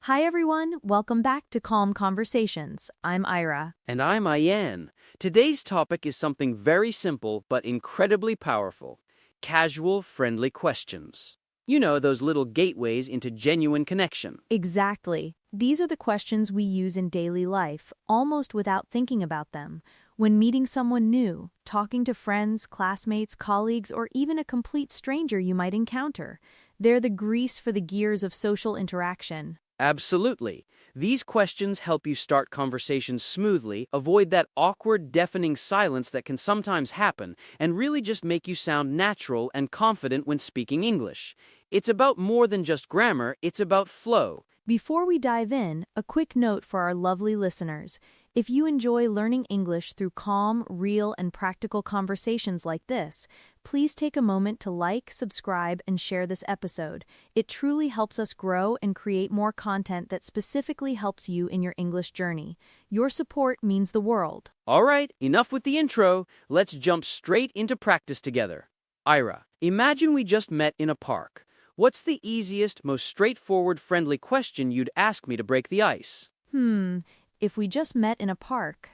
Hi everyone, welcome back to Calm Conversations. I'm Ira. And I'm Ayaan. Today's topic is something very simple but incredibly powerful. Casual, friendly questions. You know, those little gateways into genuine connection. Exactly. These are the questions we use in daily life, almost without thinking about them. When meeting someone new, talking to friends, classmates, colleagues, or even a complete stranger you might encounter. They're the grease for the gears of social interaction. Absolutely. These questions help you start conversations smoothly, avoid that awkward, deafening silence that can sometimes happen, and really just make you sound natural and confident when speaking English. It's about more than just grammar, it's about flow. Before we dive in, a quick note for our lovely listeners. If you enjoy learning English through calm, real, and practical conversations like this, please take a moment to like, subscribe, and share this episode. It truly helps us grow and create more content that specifically helps you in your English journey. Your support means the world. All right, enough with the intro. Let's jump straight into practice together. Ira, imagine we just met in a park. What's the easiest, most straightforward, friendly question you'd ask me to break the ice? If we just met in a park,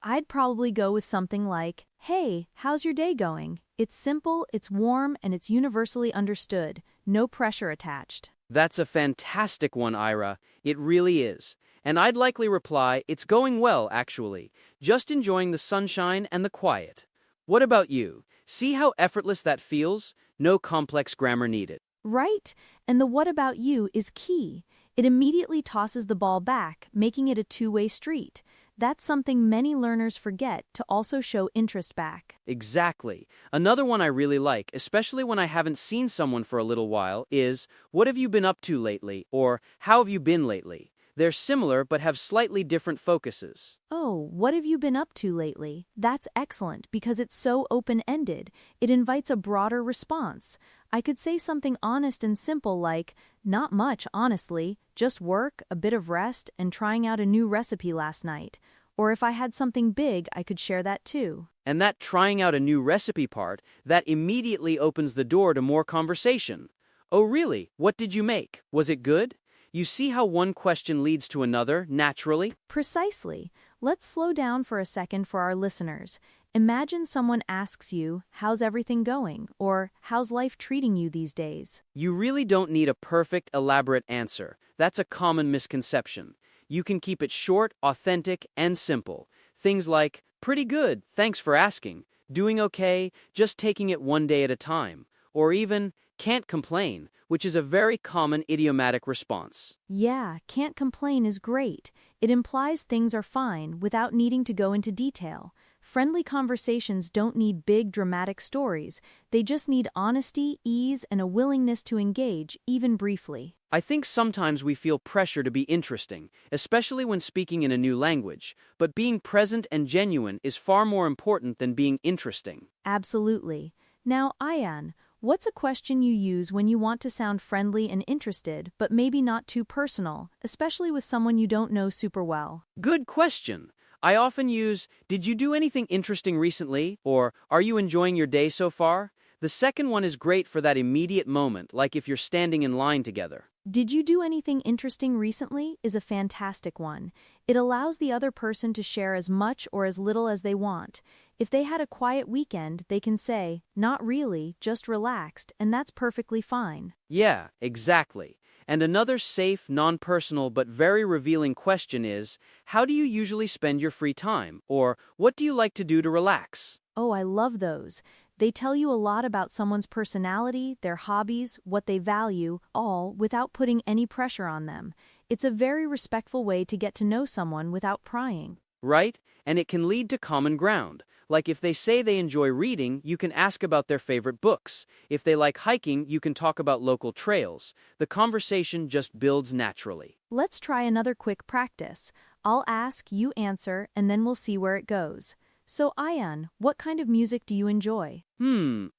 I'd probably go with something like, "Hey, how's your day going?" It's simple, it's warm, and it's universally understood. No pressure attached. That's a fantastic one, Ira. It really is. And I'd likely reply, it's going well, actually. Just enjoying the sunshine and the quiet. What about you? See how effortless that feels? No complex grammar needed. Right? And the what about you is key. It immediately tosses the ball back, making it a two-way street. That's something many learners forget to also show interest back. Exactly. Another one I really like, especially when I haven't seen someone for a little while, is, what have you been up to lately? Or, how have you been lately? They're similar but have slightly different focuses. Oh, what have you been up to lately? That's excellent because it's so open-ended. It invites a broader response. I could say something honest and simple like, "Not much, honestly, just work, a bit of rest, and trying out a new recipe last night." Or if I had something big, I could share that too. And that trying out a new recipe part, that immediately opens the door to more conversation. Oh really? What did you make? Was it good? You see how one question leads to another, naturally? Precisely. Let's slow down for a second for our listeners. Imagine someone asks you, "How's everything going?" or "How's life treating you these days?" You really don't need a perfect, elaborate answer. That's a common misconception. You can keep it short, authentic, and simple. Things like, pretty good, thanks for asking, doing okay, just taking it one day at a time. Or even, can't complain, which is a very common idiomatic response. Yeah, can't complain is great. It implies things are fine without needing to go into detail. Friendly conversations don't need big dramatic stories. They just need honesty, ease, and a willingness to engage, even briefly. I think sometimes we feel pressure to be interesting, especially when speaking in a new language, but being present and genuine is far more important than being interesting. Absolutely. Now, Ayaan, what's a question you use when you want to sound friendly and interested, but maybe not too personal, especially with someone you don't know super well? Good question. I often use, did you do anything interesting recently? Or, are you enjoying your day so far? The second one is great for that immediate moment, like if you're standing in line together. "Did you do anything interesting recently?" is a fantastic one. It allows the other person to share as much or as little as they want. If they had a quiet weekend, they can say, "Not really, just relaxed," and that's perfectly fine. Yeah, exactly. And another safe, non-personal but very revealing question is, how do you usually spend your free time? Or, what do you like to do to relax? Oh, I love those. They tell you a lot about someone's personality, their hobbies, what they value, all without putting any pressure on them. It's a very respectful way to get to know someone without prying. Right? And it can lead to common ground. Like if they say they enjoy reading, you can ask about their favorite books. If they like hiking, you can talk about local trails. The conversation just builds naturally. Let's try another quick practice. I'll ask, you answer, and then we'll see where it goes. So, Ayaan, what kind of music do you enjoy?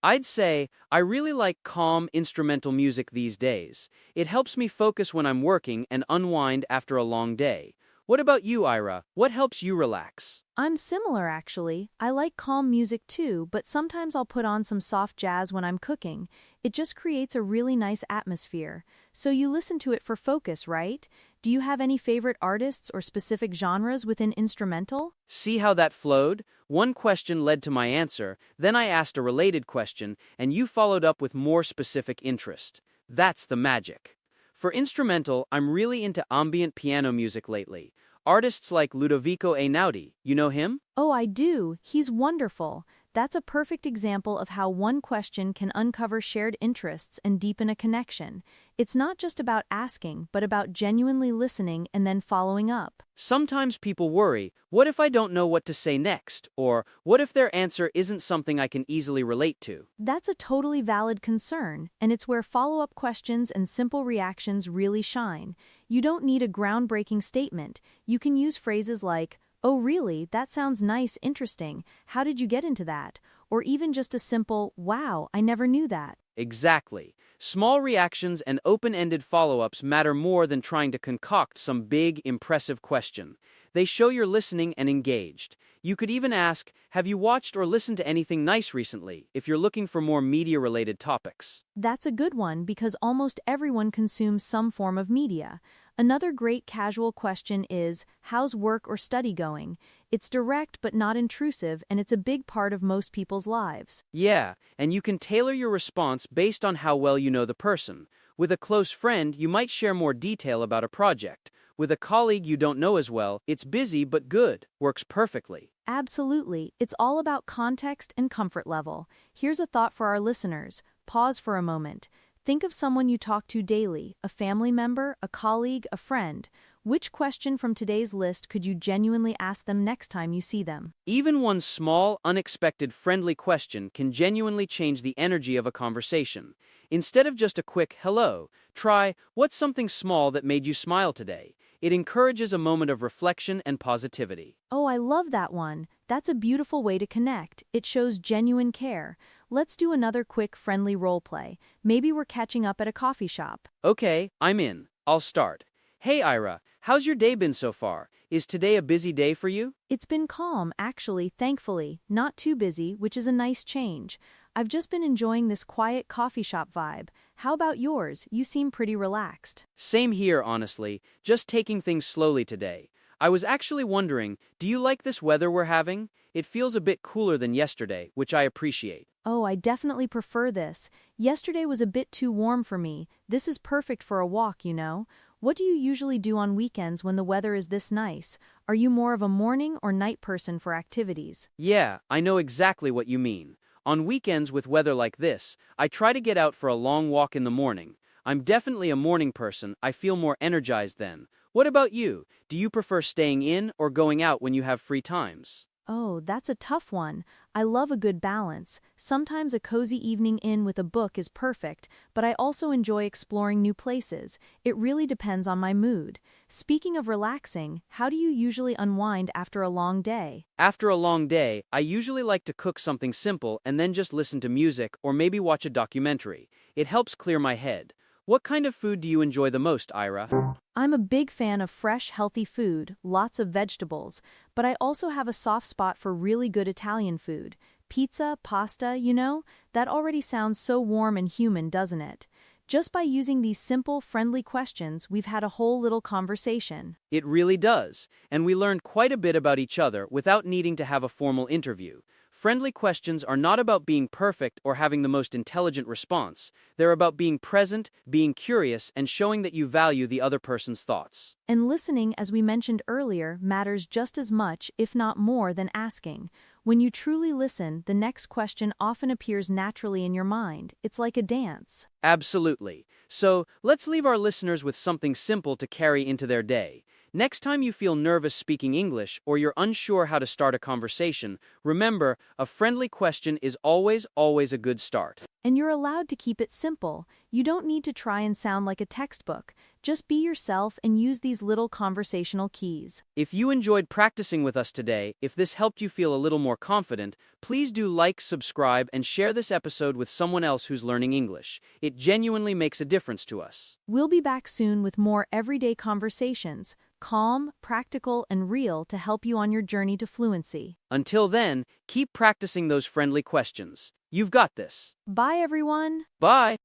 I'd say I really like calm instrumental music these days. It helps me focus when I'm working and unwind after a long day. What about you, Ira? What helps you relax? I'm similar, actually. I like calm music too, but sometimes I'll put on some soft jazz when I'm cooking. It just creates a really nice atmosphere. So you listen to it for focus, right? Do you have any favorite artists or specific genres within instrumental? See how that flowed? One question led to my answer, then I asked a related question, and you followed up with more specific interest. That's the magic. For instrumental, I'm really into ambient piano music lately. Artists like Ludovico Einaudi, you know him? Oh, I do. He's wonderful. That's a perfect example of how one question can uncover shared interests and deepen a connection. It's not just about asking, but about genuinely listening and then following up. Sometimes people worry, what if I don't know what to say next? Or what if their answer isn't something I can easily relate to? That's a totally valid concern, and it's where follow-up questions and simple reactions really shine. You don't need a groundbreaking statement. You can use phrases like, "Oh, really? That sounds nice, interesting. How did you get into that?" Or even just a simple, "Wow, I never knew that." Exactly. Small reactions and open-ended follow-ups matter more than trying to concoct some big, impressive question. They show you're listening and engaged. You could even ask, have you watched or listened to anything nice recently, if you're looking for more media-related topics. That's a good one because almost everyone consumes some form of media. Another great casual question is, how's work or study going? It's direct but not intrusive, and it's a big part of most people's lives. Yeah, and you can tailor your response based on how well you know the person. With a close friend, you might share more detail about a project. With a colleague you don't know as well, it's busy but good, works perfectly. Absolutely. It's all about context and comfort level. Here's a thought for our listeners. Pause for a moment. Think of someone you talk to daily, a family member, a colleague, a friend. Which question from today's list could you genuinely ask them next time you see them? Even one small, unexpected, friendly question can genuinely change the energy of a conversation. Instead of just a quick hello, try, what's something small that made you smile today? It encourages a moment of reflection and positivity. Oh, I love that one. That's a beautiful way to connect. It shows genuine care. Let's do another quick, friendly role play. Maybe we're catching up at a coffee shop. Okay, I'm in. I'll start. Hey Ira, how's your day been so far? Is today a busy day for you? It's been calm, actually, thankfully. Not too busy, which is a nice change. I've just been enjoying this quiet coffee shop vibe. How about yours? You seem pretty relaxed. Same here, honestly. Just taking things slowly today. I was actually wondering, do you like this weather we're having? It feels a bit cooler than yesterday, which I appreciate. Oh, I definitely prefer this. Yesterday was a bit too warm for me. This is perfect for a walk, you know. What do you usually do on weekends when the weather is this nice? Are you more of a morning or night person for activities? Yeah, I know exactly what you mean. On weekends with weather like this, I try to get out for a long walk in the morning. I'm definitely a morning person. I feel more energized then. What about you? Do you prefer staying in or going out when you have free times? Oh, that's a tough one. I love a good balance. Sometimes a cozy evening in with a book is perfect, but I also enjoy exploring new places. It really depends on my mood. Speaking of relaxing, how do you usually unwind after a long day? After a long day, I usually like to cook something simple and then just listen to music or maybe watch a documentary. It helps clear my head. What kind of food do you enjoy the most, Ira? I'm a big fan of fresh, healthy food, lots of vegetables, but I also have a soft spot for really good Italian food. Pizza, pasta, you know? That already sounds so warm and human, doesn't it? Just by using these simple, friendly questions, we've had a whole little conversation. It really does, and we learned quite a bit about each other without needing to have a formal interview. Friendly questions are not about being perfect or having the most intelligent response. They're about being present, being curious, and showing that you value the other person's thoughts. And listening, as we mentioned earlier, matters just as much, if not more, than asking. When you truly listen, the next question often appears naturally in your mind. It's like a dance. Absolutely. So, let's leave our listeners with something simple to carry into their day. Next time you feel nervous speaking English or you're unsure how to start a conversation, remember, a friendly question is always a good start. And you're allowed to keep it simple. You don't need to try and sound like a textbook. Just be yourself and use these little conversational keys. If you enjoyed practicing with us today, if this helped you feel a little more confident, please do like, subscribe, and share this episode with someone else who's learning English. It genuinely makes a difference to us. We'll be back soon with more everyday conversations, calm, practical, and real to help you on your journey to fluency. Until then, keep practicing those friendly questions. You've got this. Bye, everyone. Bye.